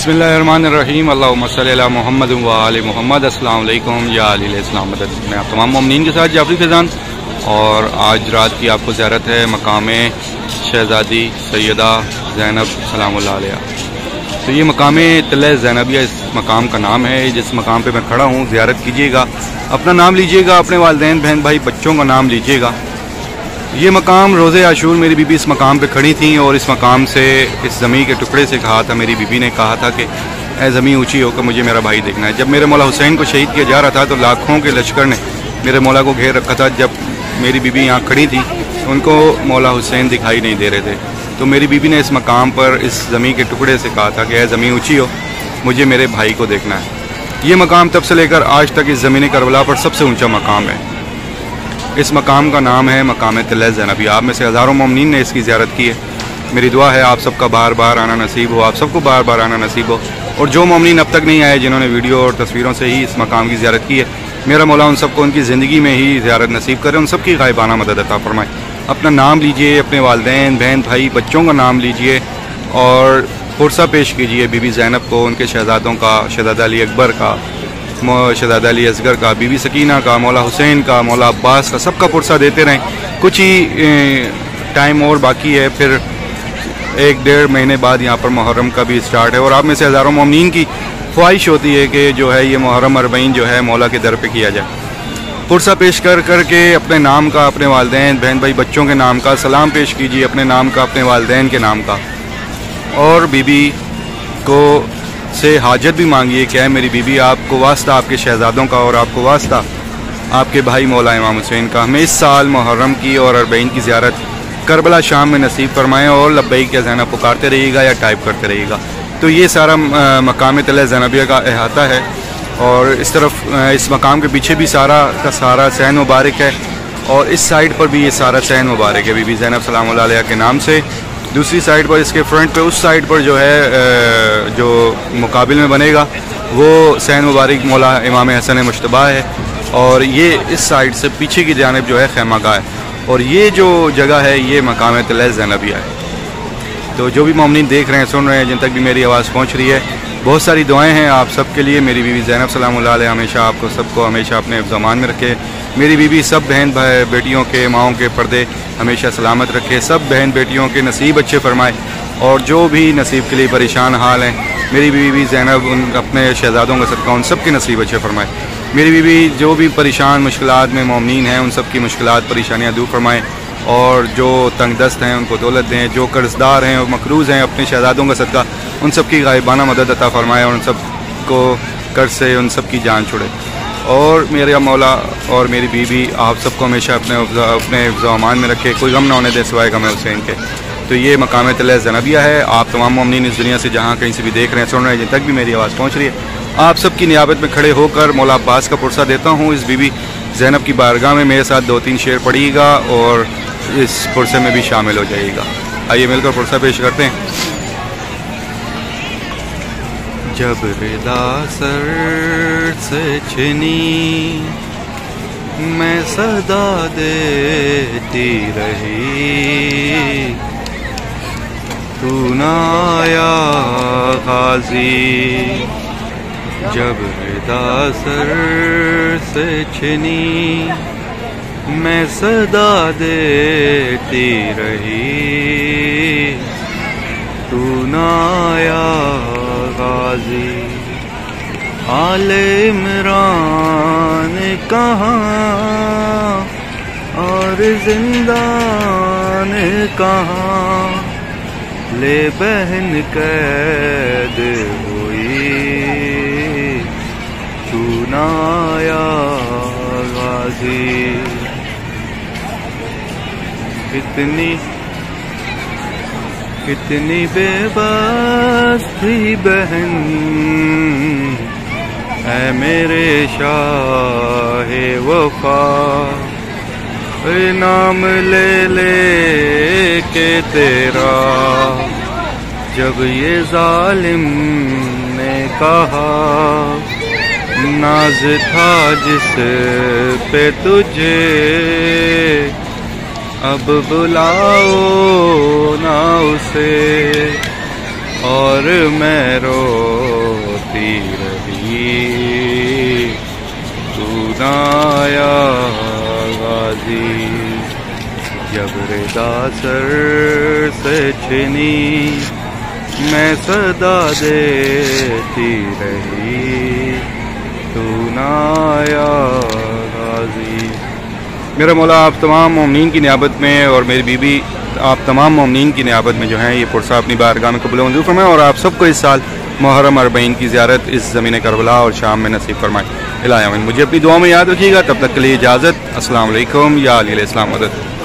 बिस्मिल्लाहिर्रहमानिर्रहीम अल्लाहुम्मा सल्ली अला मुहम्मद व आले मुहम्मद। अस्सलाम वालेकुम या अली इस्लाम मदद। मैं आप तमाम मोमिनीन के साथ जाफरी फैज़ान, और आज रात की आपको ज़ियारत है मकाम शहज़ादी सैयदा ज़ैनब सलामुल्लाह अलैहा। तो ये मकाम तिल्ला ज़ैनबिया इस मकाम का नाम है। जिस मकाम पे मैं खड़ा हूँ, ज़ियारत कीजिएगा, अपना नाम लीजिएगा, अपने वालिदैन बहन भाई बच्चों का नाम लीजिएगा। ये मकाम रोज़े आशूर मेरी बीबी इस मकाम पे खड़ी थी और इस मकाम से, इस ज़मीन के टुकड़े से कहा था, मेरी बीबी ने कहा था कि ऐ ज़मीन ऊंची होकर मुझे मेरा भाई देखना है। जब मेरे मौला हुसैन को शहीद किया जा रहा था तो लाखों के लश्कर ने मेरे मौला को घेर रखा था। जब मेरी बीबी यहाँ खड़ी थी उनको मौला हुसैन दिखाई नहीं दे रहे थे, तो मेरी बीबी ने इस मकाम पर, इस ज़मीन के टुकड़े से कहा था कि ऐ ज़मीन ऊँची हो, मुझे मेरे भाई को देखना है। ये मकाम तब से लेकर आज तक इस ज़मीन करबला पर सबसे ऊँचा मकाम है। इस मकाम का नाम है मकाम तिल्ला ज़ैनबिया। आप में से हज़ारों मोमिनीन ने इसकी ज़ियारत की है। मेरी दुआ है आप सबका बार बार आना नसीब हो, आप सबको बार बार आना नसीब हो। और जो मोमिनीन अब तक नहीं आए, जिन्होंने वीडियो और तस्वीरों से ही इस मकाम की ज़ियारत की है, मेरा मौला उन सबको उनकी ज़िंदगी में ही ज़ियारत नसीब करे, उन सबकी गायबाना मदद अता फरमाए। अपना नाम लीजिए, अपने वालिदैन बहन भाई बच्चों का नाम लीजिए और पुरसा पेश कीजिए बीबी ज़ैनब को, उनके शहज़ादों का, शहज़ादा अली अकबर का, शहज़ादा अली असगर का, बीबी सकीना का, मौला हुसैन का, मौला अब्बास का, सबका पुरसा देते रहें। कुछ ही टाइम और बाकी है, फिर 1-1.5 महीने बाद यहाँ पर मुहर्रम का भी स्टार्ट है। और आप में से हज़ारों मोमिनीन की ख्वाहिश होती है कि जो है ये मुहर्रम अरबईन जो है मौला के दर पे किया जाए। पुरसा पेश कर के अपने नाम का, अपने वालिदैन बहन भाई बच्चों के नाम का सलाम पेश कीजिए, अपने नाम का, अपने वालिदैन के नाम का, और बीबी को से हाजत भी मांगिए कि है मेरी बीबी, आपको वास्ता आपके शहज़ादों का और आपको वास्ता आपके भाई मौला इमाम हुसैन का, हमें इस साल मुहर्रम की और अरबईन की ज़ियारत करबला शाम में नसीब फरमाएँ। और लब्बैक या ज़ैनब पुकारते रहिएगा या टाइप करते रहिएगा। तो ये सारा मकाम तिल्ला ज़ैनबिया का अहाता है। और इस तरफ, इस मकाम के पीछे भी सारा का सारा सैन मुबारक है, और इस साइड पर भी ये सारा सैन मुबारक है बीबी ज़ैनब सलामुल्लाह अलैहा के नाम से। दूसरी साइड पर, इसके फ्रंट पे, उस साइड पर जो है, जो मुकाबिल में बनेगा वो सैन मुबारक मौला इमाम हसन मुश्तबा है, और ये इस साइड से पीछे की जानिब जो है खैमागाह है, और ये जो जगह है ये मकाम तिल्ला ज़ैनबिया है। तो जो भी मोमिनीन देख रहे हैं, सुन रहे हैं, जिन तक भी मेरी आवाज़ पहुँच रही है, बहुत सारी दुआएं हैं आप सबके लिए। मेरी बीवी ज़ैनब सलामुल्लाह अलैहा हमेशा आपको सबको हमेशा अपने ज़मान में रखे। मेरी बीवी सब बहन भाई बेटियों के, माओं के पर्दे हमेशा सलामत रखे, सब बहन बेटियों के नसीब अच्छे फरमाए, और जो भी नसीब के लिए परेशान हाल हैं, मेरी बीवी ज़ैनब उन अपने शहज़ादों का सदका उन सब के नसीब अच्छे फरमाए। मेरी बीवी जो भी परेशान मुश्किलात में मोमिनीन हैं, उन सब की मुश्किलात परेशानियाँ दूर फरमाएँ, और जो तंगदस्त हैं उनको दौलत दें, जो कर्जदार हैं और मकरूज़ हैं अपने शहज़ादों का सदका उन सब की गायबाना मदद अता फरमाए, और उन सब को कर्ज से उन सब की जान छुड़े। और मेरा मौला और मेरी बीवी आप सबको हमेशा अपने ज़मान में रखे, कोई गम ना होने दे सिवाय गम हुसैन के। तो ये मकाम तिल्ला ज़ैनबिया है। आप तमाम मोमिनीन इस दुनिया से जहाँ कहीं से भी देख रहे हैं, सुन रहे हैं, जिन तक भी मेरी आवाज़ पहुँच रही है, आप सबकी नियाबत में खड़े होकर मौला अब्बास का पुरसा देता हूँ। इस बीबी ज़ैनब की बारगाह में मेरे साथ 2-3 शेर पढ़िएगा और इस पुरसे में भी शामिल हो जाइएगा। आइए मिलकर पुरसा पेश करते हैं। जब रिदा सर से छिनी मैं सदा देती रही, तू ना आया गाजी। जब रिदा सर से छिनी मैं सदा देती रही, तू ना आया गाजी। आले इमरान कहाँ और जिंदान कहाँ, ले बहन कैद हुई, तू ना आया गाजी। कितनी बेबस थी बहन ऐ मेरे शाहे वफा, नाम ले ले के तेरा, जब ये जालिम ने कहा, नाज था जिस पे तुझे, अब बुलाओ ना उसे, और मैं रो देती रही, तू ना आया गाजी। जब रिदा सर से छिनी मैं सदा देती रही, तू ना आया गाजी। मेरा मौला आप तमाम मोमिनीन की नियाबत में और मेरी बीबी आप तमाम मोमिनीन की नियाबत में जो है ये पुरसा अपनी बारगाह में कबूल मंजूर फरमाए और आप सबको इस साल मुहर्रम अरबईन की ज़ियारत इस ज़मीन करबला और शाम में नसीब फरमाए। इलाही आमीन। मुझे अपनी दुआ में याद रखिएगा। तब तक के लिए इजाज़त। अस्सलाम वालेकुम। या अली अलैहिस्सलाम मदद।